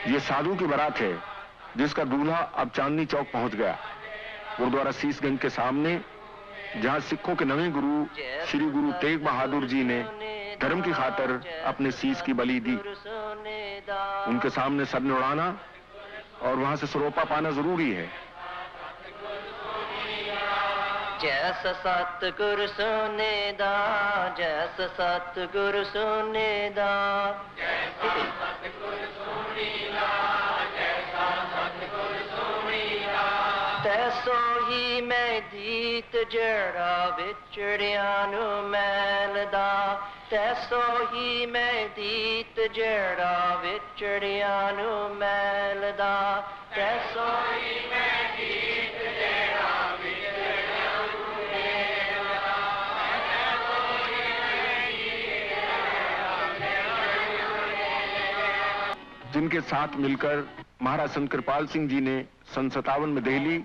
ये साधु की बारात है जिसका दूल्हा अब चांदनी चौक पहुंच गया। गुरुद्वारा शीशगंज के सामने, जहां सिखों के नवे गुरु श्री गुरु तेग बहादुर जी ने धर्म की खातिर अपने शीश की बलि दी। उनके सामने सर उड़ाना और वहां से सरोपा पाना जरूरी है। जैसा सतगुरु सोने दा, जैसा सतगुरु सोने दा, जैसा सतगुरु सोने दा, जैसा सतगुरु सोने दा, तैसो ही मैं दीत जड़ा विचड़िया नू मैलदा, तैसो ही मैं दीत जड़ा विचड़िया नू मैलदा, तैसो ही मैं दीत जड़ा जिनके साथ मिलकर महाराज संत कृपाल सिंह जी ने सन 57 में दिल्ली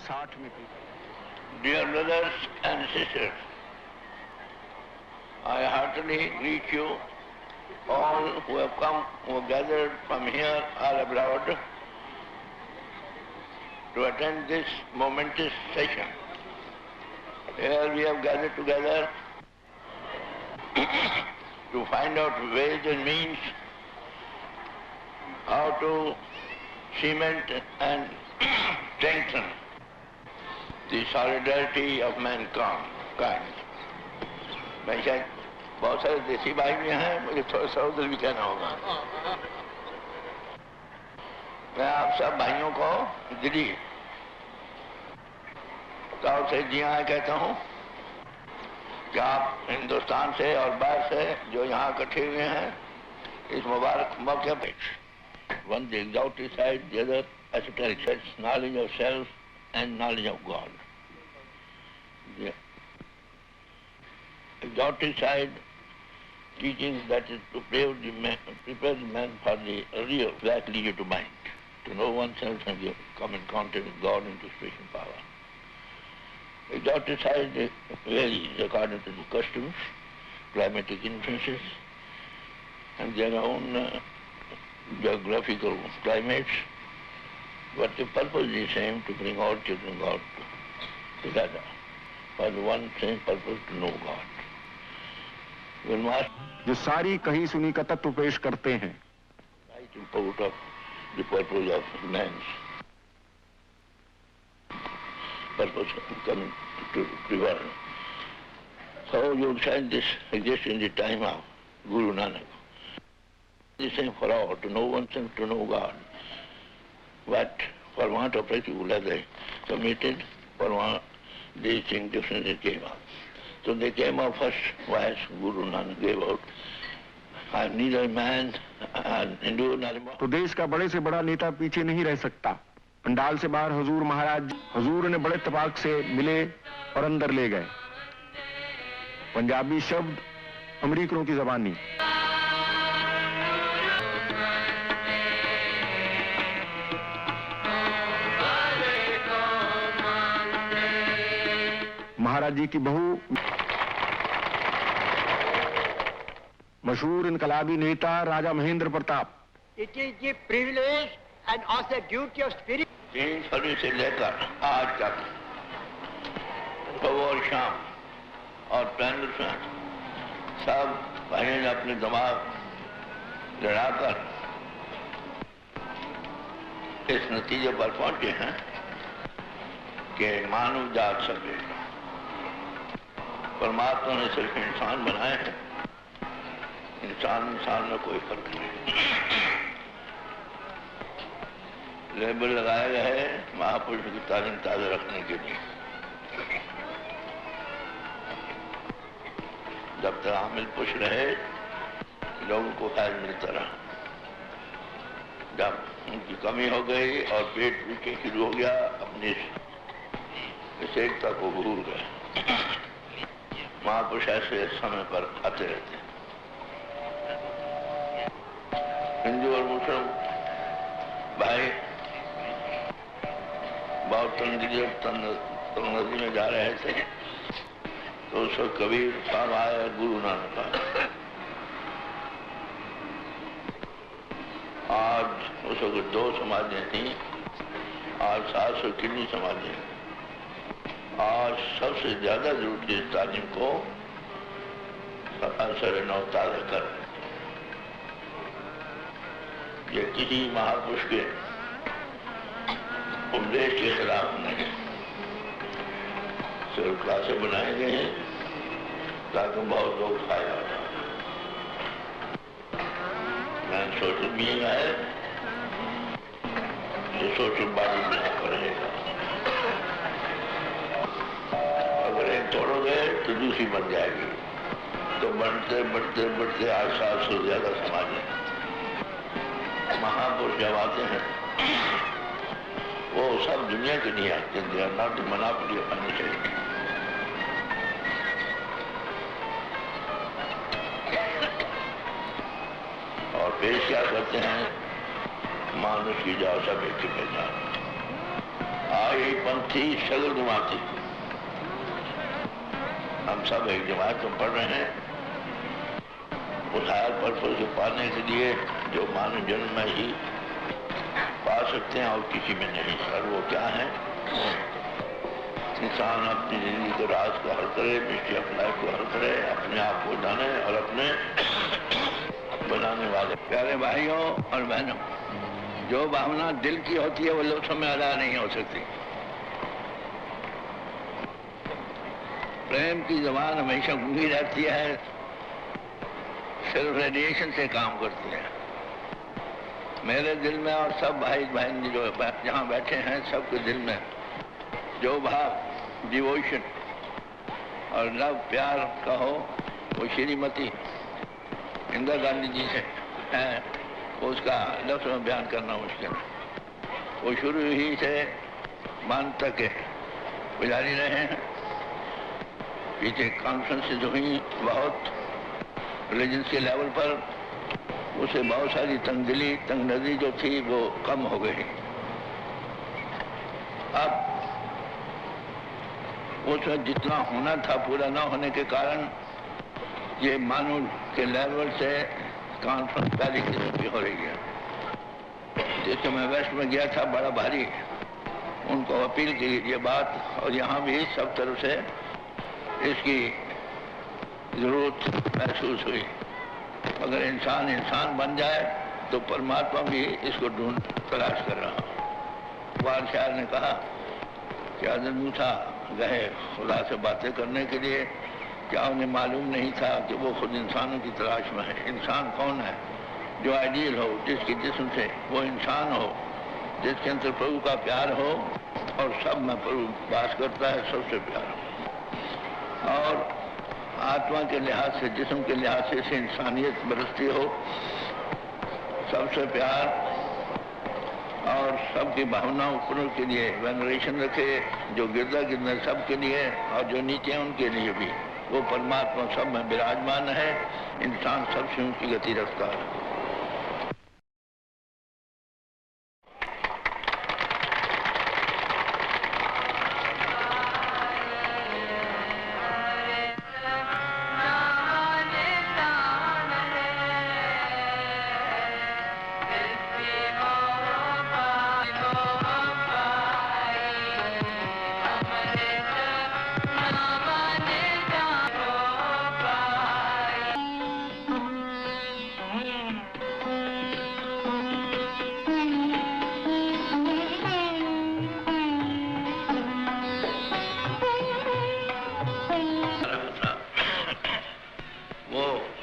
60 में की। Dear brothers and sisters, I heartily greet you all who have come, who have gathered from here or abroad to attend this momentous session. Here we have gathered together to find out ways and means how to cement and strengthen the solidarity of mankind. मैं शायद बहुत सारे देसी भाई भी हैं, मुझे थोड़ा सा उधर भी कहना होगा। मैं आप सब भाइयों को दिली तौर से जी आए कहता हूँ कि आप हिंदुस्तान से और बाहर से जो यहाँ इकट्ठे हुए हैं, इस मुबारक मौके पे, one the exalted side, the other esoteric side, knowledge of self and knowledge of God. The exalted side teaching that is to prepare the man for the real black leisure to mind, to know oneself and come in contact with God into spiritual power. The exalted side varies according to the customs, climatic influences, and their own geographical climates, but the purpose is the same, to bring all children of God together for the one same purpose, to know God. जो सारी कहीं सुनी का तत्व पेश करते हैं, right import of the purpose of man's purpose coming to the world. So you find this exists in the time of Guru Nanak. The same for all, to know oneself, to know God. But for want of particular they submitted, for want these things differently came up. So they came up first as Guru Nanak gave out. I'm neither man, Hindu, nor Muslim. तो देश का बड़े से बड़ा नेता पीछे नहीं रह सकता। पंडाल से बाहर हुजूर महाराज, हुजूर ने बड़े इत्तेफाक से मिले और अंदर ले गए। पंजाबी शब्द अमरीकनों की ज़बानी। महाराज जी की बहू, मशहूर इनकलाबी नेता राजा Mahendra Pratap. It is the privilege and also duty of spirit. 3 फरवरी से लेकर आज तक सुबह और शाम और पैनल में सब भाइयों ने अपने दिमाग लड़ाकर इस नतीजे पर पहुंचे हैं कि मानव जात सके। परमात्मा ने सिर्फ इंसान बनाए हैं, इंसान में कोई फर्क नहीं। लेबल लगाया गया है महापुरुष की तालीम ताज़ा रखने के लिए। जब तक आमिल पुश रहे, लोगों को फैज मिलता रहा। जब उनकी कमी हो गई और पेट पीछे शुरू हो गया, अपनी इस एकता को भूल गए। महापुरुष ऐसे समय पर आते रहते हैं। हिंदू और मुस्लिम भाई बहुत तंगी में जा रहे थे, तो उस वक्त कबीर साहब आए और गुरु नानक आए। आज उस वक्त 2 समाजें थीं, आज 700 कितनी समाजें। आज सबसे ज्यादा जरूरत है इस तालीम को असर नौ ताज़ा कर। ये किसी महापुरुष के उपदेश के खिलाफ नहीं, सिर्फ क्लासें बनाए गए हैं ताकि बहुत लोग फायदा उठाएं। मैं सोशल बीइंग है, ये सोशल बॉडी बना कर रहेगा। अगर एक तोड़ोगे तो दूसरी बन जाएगी, तो बढ़ते बढ़ते बढ़ते आज 700 से ज्यादा समाज है। महापुरुष जब आते हैं वो सब दुनिया के नहीं आते, नॉट मोनोपोली बननी चाहिए। और पेश क्या करते हैं, मानुष की जाओ सब एक की पहचान। आई पंथी सगल जमाती, हम सब एक जमात में पढ़ रहे हैं। उस हायर पर्पज को पाने के लिए जो मानव जन्म में ही पा सकते हैं और किसी में नहीं। सर वो क्या है, इंसान अपनी जिंदगी के राज को हल करे, मिस्ट्री ऑफ लाइफ को हल करे, अपने आप को जाने और अपने बनाने वाले। प्यारे भाइयों और बहनों, जो भावना दिल की होती है वो लफ्ज़ों में अदा नहीं हो सकती। प्रेम की जबान हमेशा गूंगी रहती है, सिर्फ रेडिएशन से काम करती है। मेरे दिल में और सब भाई बहन जो जहाँ बैठे हैं सबके दिल में जो भाव डिवोशन और लव प्यार का हो, वो श्रीमती इंदिरा गांधी जी से है, उसका लफ्ज़ में बयान करना मुश्किल है। वो शुरू ही से मान तक गुजारी रहे हैं। पीछे कॉन्फ्रेंसेज हुई बहुत रिलीजन्स के लेवल पर, उसे बहुत सारी तंगदिली तंगनजरी जो थी वो कम हो गई। अब उसमें जितना होना था पूरा ना होने के कारण ये मानव के लेवल से कॉन्फ्रेंस पहली किस्म की हो रही है। जैसे मैं वेस्ट में गया था, बड़ा भारी उनको अपील की ये बात, और यहाँ भी सब तरफ से इसकी जरूरत महसूस हुई। अगर इंसान इंसान बन जाए तो परमात्मा भी इसको ढूंढ तलाश कर रहा। वार शायर ने कहा कि हज़रत मूसा गए खुदा से बातें करने के लिए, क्या उन्हें मालूम नहीं था कि वो खुद इंसानों की तलाश में है। इंसान कौन है? जो आइडियल हो, जिसके जिस्म से वो इंसान हो, जिसके अंदर प्रभु का प्यार हो और सब में प्रभु वास करता है, सबसे प्यार हो। और आत्मा के लिहाज से, जिस्म के लिहाज से इसे इंसानियत बरसती हो, सबसे प्यार और सबकी भावना ऊपर के लिए वेनरेशन रखे, जो गिरदा गिरना सब के लिए और जो नीचे हैं उनके लिए भी। वो परमात्मा सब में विराजमान है, इंसान सबसे ऊंची गति रखता है।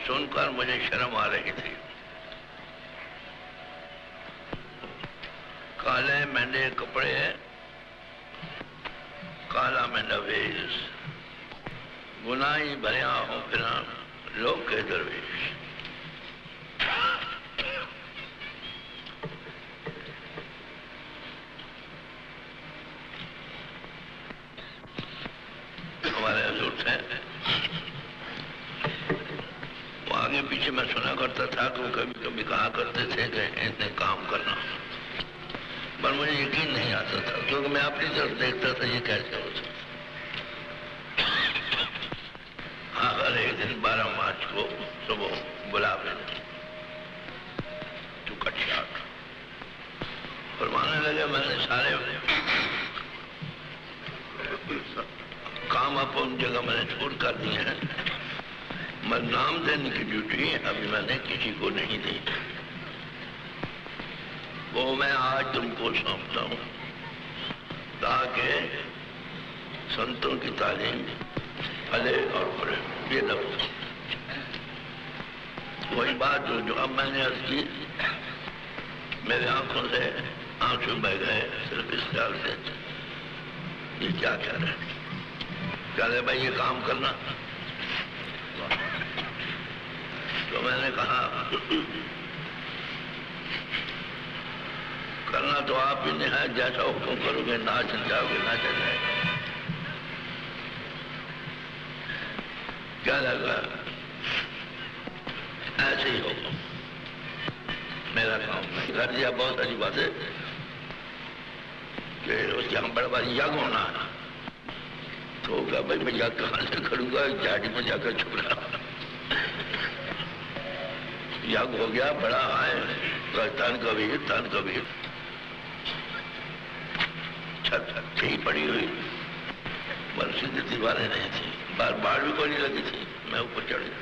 सुनकर मुझे शर्म आ रही थी। काले मैंने कपड़े, काला मैंने वेश, गुनाही भरिया हो फिर लोग के दरवेश। हमारे हजूर थे, आगे पीछे मैं सुना करता था कि वो कभी कभी कहा करते थे कि इतने काम करना, पर मुझे यकीन नहीं आता था क्योंकि मैं अपनी तरफ देखता था ये कैसे हो सकता। आखिर एक दिन 12 मार्च को सुबह बुला टू कट शॉट दी हैं, मगर नाम देने की ड्यूटी अभी मैंने किसी को नहीं दी। वो मैं आज तुमको सौंपता हूं ताकि संतों की तालीम फले और फले। ये लफ्ज वही बात जो अब मैंने अर्ज की, मेरे आंखों से आंसू बह गए सिर्फ इस ख्याल से ये क्या कह रहे हैं। कह रहे भाई ये काम करना, तो मैंने कहा करना तो आप ही ने है, जैसा हुक्म करोगे ना चल जाओगे ना चल जाएगा। क्या लगा ऐसे ही होगा मेरा काम। मैं कर दिया। बहुत अच्छी बात है कि उसके हम बड़ा बारी यज्ञ होना है, तो क्या भाई मैं यज्ञ कहाँ से करूंगा, झाड़ी में जाकर छुप रहा। यज्ञ हो गया बड़ा आए, तन कबीर छत ही पड़ी हुई, बरसी दीवारें नहीं थी, बार भी कोई नहीं लगी थी। मैं ऊपर चढ़ गया,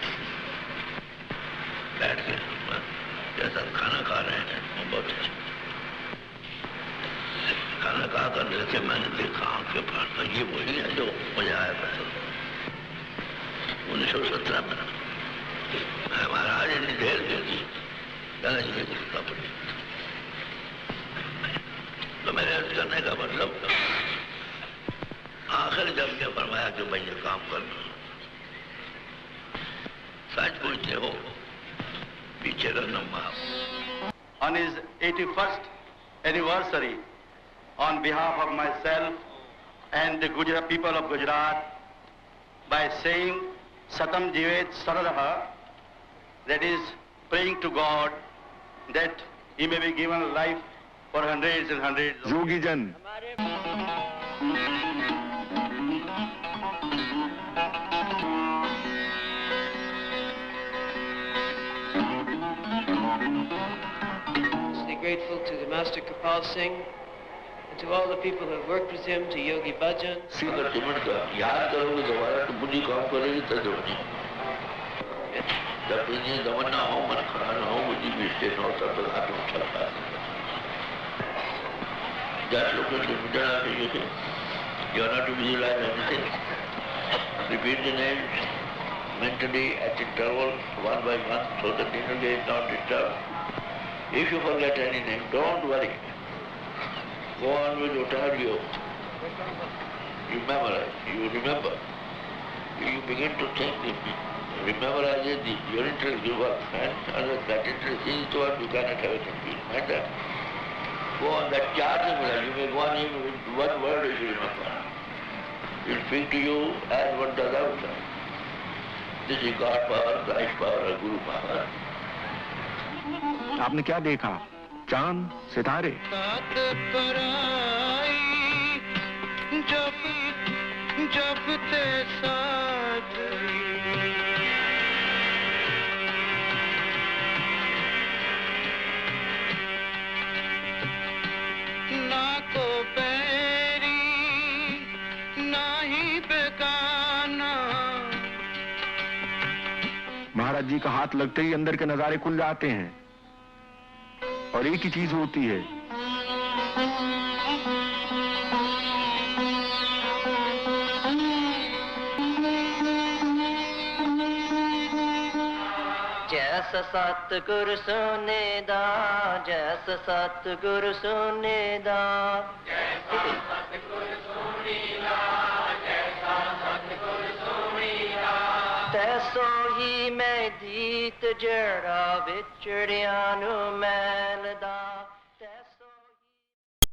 बैठ गया, जैसा खाना खा रहे हैं बहुत अच्छा खाना खा कर लेके मैंने देखा आंखें फाड़ कर, ये वही है जो मुझे आया था 1917 में। हमारा आज इतनी ढेर दे दी, कहना चाहिए कुत्ता पड़ी। तो मैंने अर्ज करने का मतलब आखिर जब ये फरमाया कि भाई ये काम करना, सच पूछते हो पीछे करना माफ। On his 81st anniversary, on behalf of myself and the Gujarat people of Gujarat, by saying Satam Jivet Saradaha, that is praying to God that he may be given life for hundreds and hundreds of योगी जन Grateful to the Master Kapal Singh and to all the people who have worked with him, to Yogi Bhajan. अगर सिमट का याद करोगे दोबारा तो बुद्धि काम करेगी तो नहीं। जब तुझे दमन ना हो, मन खड़ा ना हो, बुद्धि भी स्टेट हो, तब तक आत्म चलता है। Just look at the middle of the day. You are not to visualize anything. Repeat the names mentally at intervals, one by one, so that the inner day is not disturbed. If you forget any name, don't worry. Go on with whatever you memorize. You remember. You begin to think, memorize your interest will work. And that interest is what you cannot have it in peace. And go on that charging level. You may go on even with one word if you remember. It will speak to you as one does outside. This is God power, Christ power, or Guru power. आपने क्या देखा? चांद, सितारे। जब ते साथ ना को पैरी ना ही बेगाना। महाराज जी का हाथ लगते ही अंदर के नजारे खुल जाते हैं और एक ही चीज होती है, जैसा सतगुर सोने दा, जैसा सतगुर सोने दा, तैसो ही मैं दीत जड़ा विचड़िया नू मैल दा।